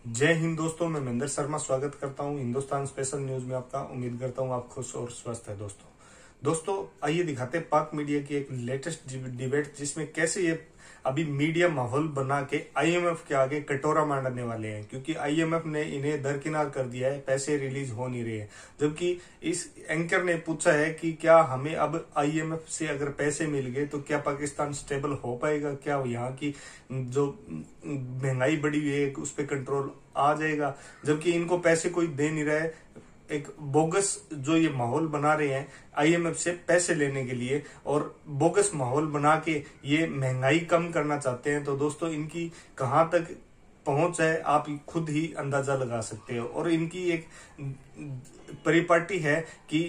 जय हिंद दोस्तों, मैं महेंद्र शर्मा स्वागत करता हूं हिंदुस्तान स्पेशल न्यूज में आपका। उम्मीद करता हूं आप खुश और स्वस्थ है। दोस्तों आइए दिखाते हैं पाक मीडिया की एक लेटेस्ट डिबेट, जिसमें कैसे ये अभी मीडिया माहौल बना के आईएमएफ के आगे कटोरा मारने वाले हैं, क्योंकि आईएमएफ ने इन्हें दरकिनार कर दिया है, पैसे रिलीज हो नहीं रहे हैं। जबकि इस एंकर ने पूछा है कि क्या हमें अब आईएमएफ से अगर पैसे मिल गए तो क्या पाकिस्तान स्टेबल हो पाएगा, क्या यहाँ की जो महंगाई बढ़ी हुई है उस पर कंट्रोल आ जाएगा। जबकि इनको पैसे कोई दे नहीं रहा है। एक बोगस जो ये माहौल बना रहे हैं आईएमएफ से पैसे लेने के लिए, और बोगस माहौल बना के ये महंगाई कम करना चाहते हैं। तो दोस्तों इनकी कहां तक पहुंच है आप खुद ही अंदाजा लगा सकते हो। और इनकी एक परिपाटी है कि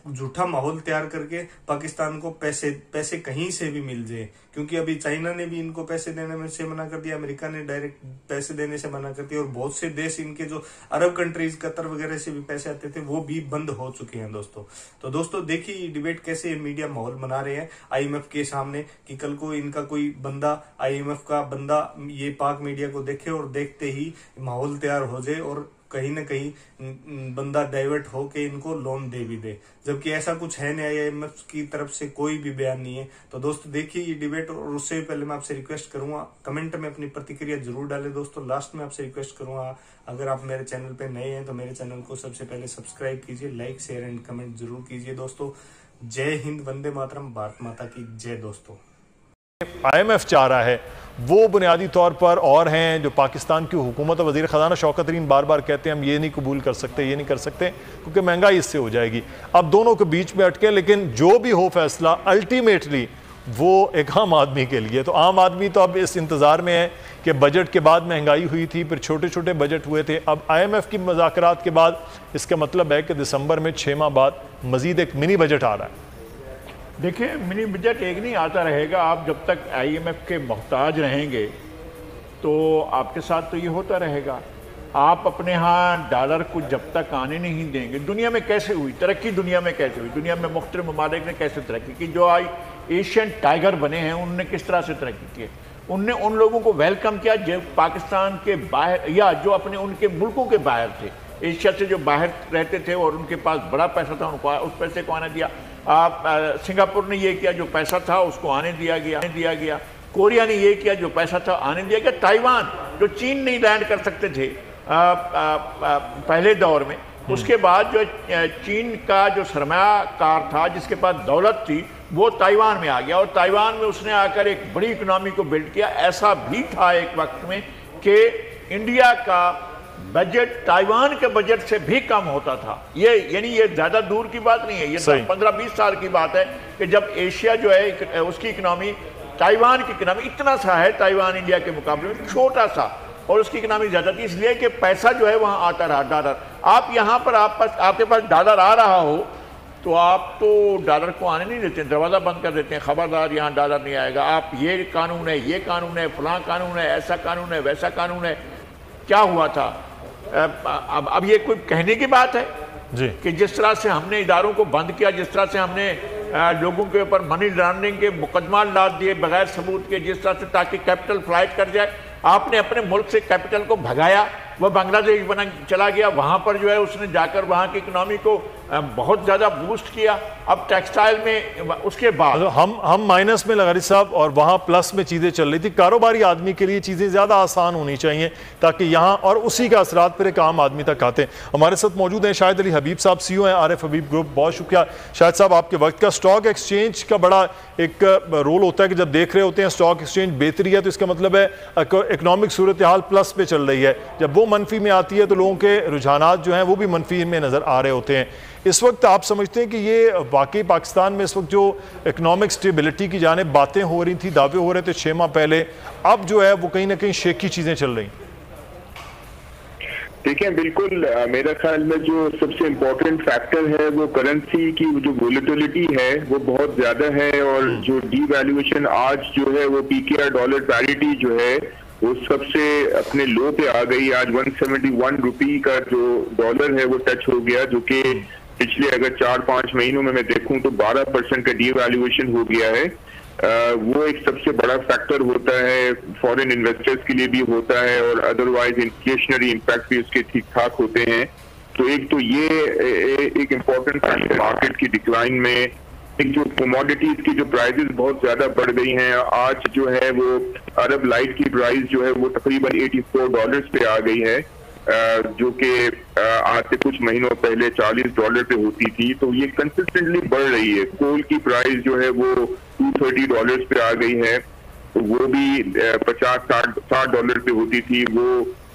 झूठा माहौल तैयार करके पाकिस्तान को पैसे कहीं से भी मिल जाए, क्योंकि अभी चाइना ने भी इनको पैसे देने में से मना कर दिया, अमेरिका ने डायरेक्ट पैसे देने से मना कर दिया, और बहुत से देश इनके जो अरब कंट्रीज कतर वगैरह से भी पैसे आते थे वो भी बंद हो चुके हैं दोस्तों। तो दोस्तों देखिए ये डिबेट कैसे मीडिया माहौल बना रहे हैं आईएमएफ के सामने, कि कल को इनका कोई बंदा आईएमएफ का बंदा ये पाक मीडिया को देखे और देखते ही माहौल तैयार हो जाए और कहीं ना कहीं बंदा डाइवर्ट होके इनको लोन दे भी दे। जबकि ऐसा कुछ है नहीं, आईएमएफ की तरफ से कोई भी बयान नहीं है। तो दोस्तों देखिए ये डिबेट, और उससे भी पहले मैं आपसे रिक्वेस्ट करूंगा कमेंट में अपनी प्रतिक्रिया जरूर डालें दोस्तों। लास्ट में आपसे रिक्वेस्ट करूंगा अगर आप मेरे चैनल पे नए हैं तो मेरे चैनल को सबसे पहले सब्सक्राइब कीजिए, लाइक शेयर एंड कमेंट जरूर कीजिए दोस्तों। जय हिंद, वंदे मातरम, भारत माता की जय दोस्तों। आईएमएफ चाह रहा है वो बुनियादी तौर पर और हैं जो पाकिस्तान की हुकूमत और वज़ीर ख़जाना शौकत तरीन बार बार कहते हैं हम ये नहीं कबूल कर सकते, ये नहीं कर सकते क्योंकि महंगाई इससे हो जाएगी। अब दोनों के बीच में अटके, लेकिन जो भी हो फैसला अल्टीमेटली वो एक आम आदमी के लिए। तो आम आदमी तो अब इस इंतज़ार में है कि बजट के बाद महंगाई हुई थी, फिर छोटे छोटे बजट हुए थे, अब आईएमएफ की मुज़ाकरात के बाद इसका मतलब है कि दिसंबर में 6 माह बाद मज़ीद एक मिनी बजट आ रहा है। देखिए मिनी बजट एक नहीं आता रहेगा। आप जब तक आईएमएफ के मोहताज रहेंगे तो आपके साथ तो ये होता रहेगा। आप अपने यहाँ डॉलर को जब तक आने नहीं देंगे, दुनिया में कैसे हुई तरक्की, दुनिया में कैसे हुई, दुनिया में मुख्तलिफ ममालिक ने कैसे तरक्की की, जो एशियन टाइगर बने हैं उनने किस तरह से तरक्की की। उनने उन लोगों को वेलकम किया जो पाकिस्तान के बाहर या जो अपने उनके मुल्कों के बाहर थे, एशिया से जो बाहर रहते थे और उनके पास बड़ा पैसा था, उनको उस पैसे को आने दिया। सिंगापुर ने ये किया, जो पैसा था उसको आने दिया गया। कोरिया ने ये किया, जो पैसा था आने दिया गया। ताइवान जो चीन नहीं लैंड कर सकते थे पहले दौर में, उसके बाद जो चीन का जो सरमायाकार था जिसके पास दौलत थी वो ताइवान में आ गया, और ताइवान में उसने आकर एक बड़ी इकोनॉमी को बिल्ड किया। ऐसा भी था एक वक्त में कि इंडिया का बजट ताइवान के बजट से भी कम होता था। ये यानी ये ज्यादा दूर की बात नहीं है, ये 15-20 साल की बात है कि जब एशिया जो है उसकी इकोनॉमी ताइवान की इकोनॉमी इतना सा है, ताइवान इंडिया के मुकाबले में छोटा सा, और उसकी इकोनॉमी ज्यादा थी, इसलिए कि पैसा जो है वहां आता रहा डॉलर। आप यहाँ पर आपके पास डॉलर आ रहा हो तो आप तो डॉलर को आने नहीं देते, दरवाजा बंद कर देते हैं, खबरदार यहाँ डॉलर नहीं आएगा, आप ये कानून है, ये कानून है, फलां कानून है, ऐसा कानून है, वैसा कानून है। क्या हुआ था अब ये कोई कहने की बात है जी कि जिस तरह से हमने इदारों को बंद किया, जिस तरह से हमने लोगों के ऊपर मनी लॉन्ड्रिंग के मुकदमा लाद दिए बगैर सबूत के, जिस तरह से ताकि कैपिटल फ्लाइट कर जाए, आपने अपने मुल्क से कैपिटल को भगाया, वह बांग्लादेश बना चला गया, वहां पर जो है उसने जाकर वहां की इकोनॉमी को बहुत ज्यादा बूस्ट किया। अब टेक्सटाइल में उसके बाद हम माइनस में लगारी साहब और वहां प्लस में चीजें चल रही थी। कारोबारी आदमी के लिए चीजें ज्यादा आसान होनी चाहिए ताकि यहाँ और उसी का असरात फिर एक आम आदमी तक आते हैं। हमारे साथ मौजूद हैं शाहिद अली हबीब साहब, सीईओ हैं आरएफ हबीब ग्रुप। बहुत शुक्रिया शाहिद साहब आपके वक्त का। स्टॉक एक्सचेंज का बड़ा एक रोल होता है कि जब देख रहे होते हैं स्टॉक एक्सचेंज बेहतरी है तो इसका मतलब है इकोनॉमिक सूरत हाल प्लस पे चल रही है, जब वो मनफी में आती है तो लोगों के रुझानात जो हैं वो भी मनफी में नजर आ रहे होते हैं। इस वक्त आप समझते हैं कि ये वाकई पाकिस्तान में इस वक्त जो इकोनॉमिक स्टेबिलिटी की जानिब बातें हो रही थी, दावे हो रहे थे 6 माह पहले, अब जो है वो कहीं ना कहीं शेकी चीजें चल रही? देखिए बिल्कुल, मेरा ख्याल में जो सबसे इम्पोर्टेंट फैक्टर है वो करेंसी की जो वोलेटिलिटी है वो बहुत ज्यादा है, और जो डीवैल्यूएशन आज जो है वो पीकेआर डॉलर पैरिटी जो है वो सबसे अपने लो पे आ गई। आज 171 रुपी का जो डॉलर है वो टच हो गया, जो कि पिछले अगर 4-5 महीनों में मैं देखूं तो 12% का डीवैल्यूएशन हो गया है। वो एक सबसे बड़ा फैक्टर होता है, फॉरेन इन्वेस्टर्स के लिए भी होता है और अदरवाइज इन्फ्लेशनरी इम्पैक्ट भी उसके ठीक ठाक होते हैं। तो एक तो ये एक इम्पोर्टेंट फैक्टर मार्केट की डिक्लाइन में। एक जो कमोडिटीज की जो प्राइसेस बहुत ज्यादा बढ़ गई हैं, आज जो है वो अरब लाइट की प्राइस जो है वो तकरीबन $84 पे आ गई है, जो कि आज से कुछ महीनों पहले $40 पे होती थी। तो ये कंसिस्टेंटली बढ़ रही है। कोल की प्राइस जो है वो $230 पे आ गई है, तो वो भी $50-60 पे होती थी, वो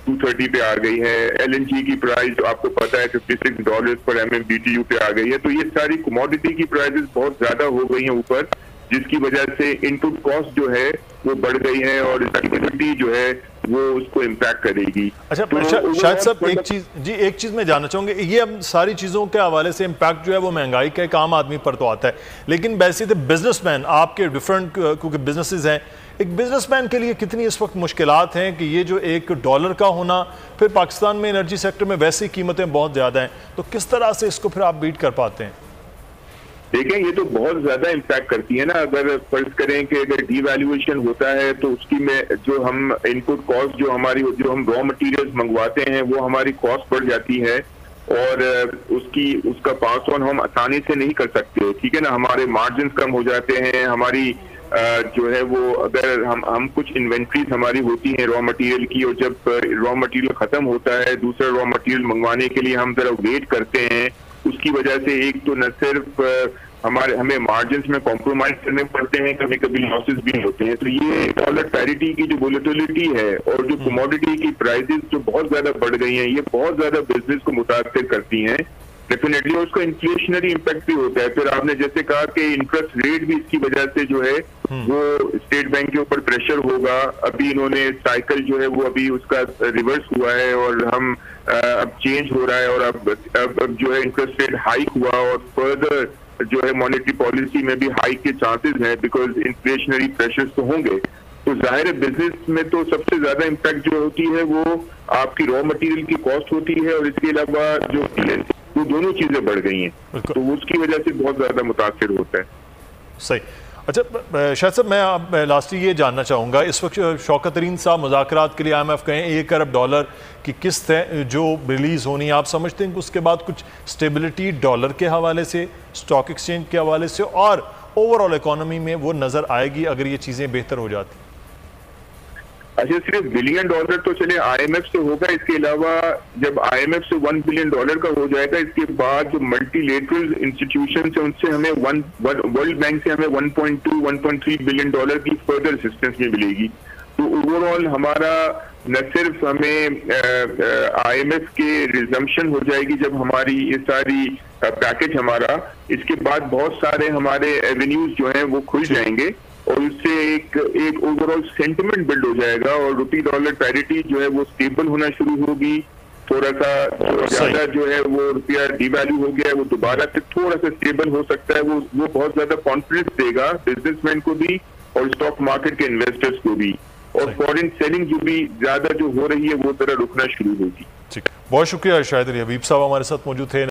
$230 पे आ गई है। LNG की प्राइस आपको पता है $56 पर MMBTU पे आ गई है। तो ये सारी कमोडिटी की प्राइसेस बहुत ज्यादा हो गई हैं ऊपर, जिसकी वजह से इनपुट कॉस्ट जो है वो बढ़ गई है और एक्टिविटी जो है वो उसको इम्पैक्ट करेगी। अच्छा, तो शायद साहब एक चीज मैं जानना चाहूंगा, ये अब सारी चीजों के हवाले से इम्पैक्ट जो है वो महंगाई का एक आम आदमी पर तो आता है, लेकिन वैसे तो बिजनेसमैन आपके डिफरेंट क्योंकि बिजनेसेस हैं, एक बिजनेसमैन के लिए कितनी इस वक्त मुश्किलात हैं कि ये जो $1 का होना, फिर पाकिस्तान में एनर्जी सेक्टर में वैसी कीमतें बहुत ज्यादा हैं, तो किस तरह से इसको फिर आप बीट कर पाते हैं? देखें, ये तो बहुत ज्यादा इम्पैक्ट करती है ना। अगर फर्ज करें कि अगर डीवैल्यूएशन होता है तो उसकी में जो हम इनपुट कॉस्ट जो हम रॉ मटेरियल्स मंगवाते हैं वो हमारी कॉस्ट बढ़ जाती है और उसका पास ऑन हम आसानी से नहीं कर सकते, ठीक है ना। हमारे मार्जिन कम हो जाते हैं, हमारी जो है वो अगर हम कुछ इन्वेंट्रीज हमारी होती हैं रॉ मटेरियल की, और जब रॉ मटेरियल खत्म होता है दूसरा रॉ मटेरियल मंगवाने के लिए हम जरा वेट करते हैं, उसकी वजह से एक तो न सिर्फ हमें मार्जिन में कॉम्प्रोमाइज करने पड़ते हैं, कभी कभी लॉसेस भी होते हैं। तो ये डॉलर पैरिटी की जो वोलेटिलिटी है और जो कमोडिटी की प्राइसेस जो बहुत ज्यादा बढ़ गई हैं, ये बहुत ज्यादा बिजनेस को मुतासिर करती हैं डेफिनेटली, और उसका इन्फ्लेशनरी इम्पैक्ट भी होता है। फिर आपने जैसे कहा कि इंटरेस्ट रेट भी इसकी वजह से जो है वो स्टेट बैंक के ऊपर प्रेशर होगा। अभी इन्होंने साइकिल जो है वो अभी उसका रिवर्स हुआ है और हम अब चेंज हो रहा है और अब जो है इंटरेस्ट रेट हाइक हुआ और फर्दर जो है मॉनेटरी पॉलिसी में भी हाइक के चांसेस हैं, बिकॉज इन्फ्लेशनरी प्रेशर्स तो होंगे। तो जाहिर है बिजनेस में तो सबसे ज्यादा इम्पैक्ट जो होती है वो आपकी रॉ मटेरियल की कॉस्ट होती है और इसके अलावा जो वो दोनों चीजें बढ़ गई हैं, तो उसकी वजह से बहुत ज्यादा मुतासिर होता है। सही। अच्छा शायद साहब, मैं अब लास्टली ये जानना चाहूँगा, इस वक्त शौकत तरीन साहब मुज़ाकरात के लिए IMF कहें $1 अरब की किस्त है जो रिलीज़ होनी है, आप समझते हैं कि उसके बाद कुछ स्टेबिलिटी डॉलर के हवाले से, स्टॉक एक्सचेंज के हवाले से और ओवरऑल इकोनॉमी में वो नज़र आएगी अगर ये चीज़ें बेहतर हो जाती? अच्छा, सिर्फ $1 बिलियन तो चले IMF से होगा, इसके अलावा जब IMF से $1 बिलियन का हो जाएगा, इसके बाद जो मल्टीलेटरल इंस्टीट्यूशन है उनसे हमें वर्ल्ड बैंक से हमें $1.2-1.3 बिलियन की फर्दर असिस्टेंस भी मिलेगी। तो ओवरऑल हमारा न सिर्फ हमें IMF के रिजम्पशन हो जाएगी जब हमारी ये सारी पैकेज हमारा, इसके बाद बहुत सारे हमारे एवेन्यूज जो हैं वो खुल जाएंगे और उससे एक ओवरऑल सेंटिमेंट बिल्ड हो जाएगा और रुपी डॉलर पैरिटी जो है वो स्टेबल होना शुरू होगी। थोड़ा सा ज्यादा जो है वो रुपया डिवैल्यू हो गया है, वो दोबारा से थोड़ा सा स्टेबल हो सकता है। वो बहुत ज्यादा कॉन्फिडेंस देगा बिजनेसमैन को भी और स्टॉक मार्केट के इन्वेस्टर्स को भी, और फॉरेन सेलिंग जो भी ज्यादा जो हो रही है वो जरा रुकना शुरू होगी। ठीक, बहुत शुक्रिया शाहिद अली हबीब साहब हमारे साथ मौजूद थे।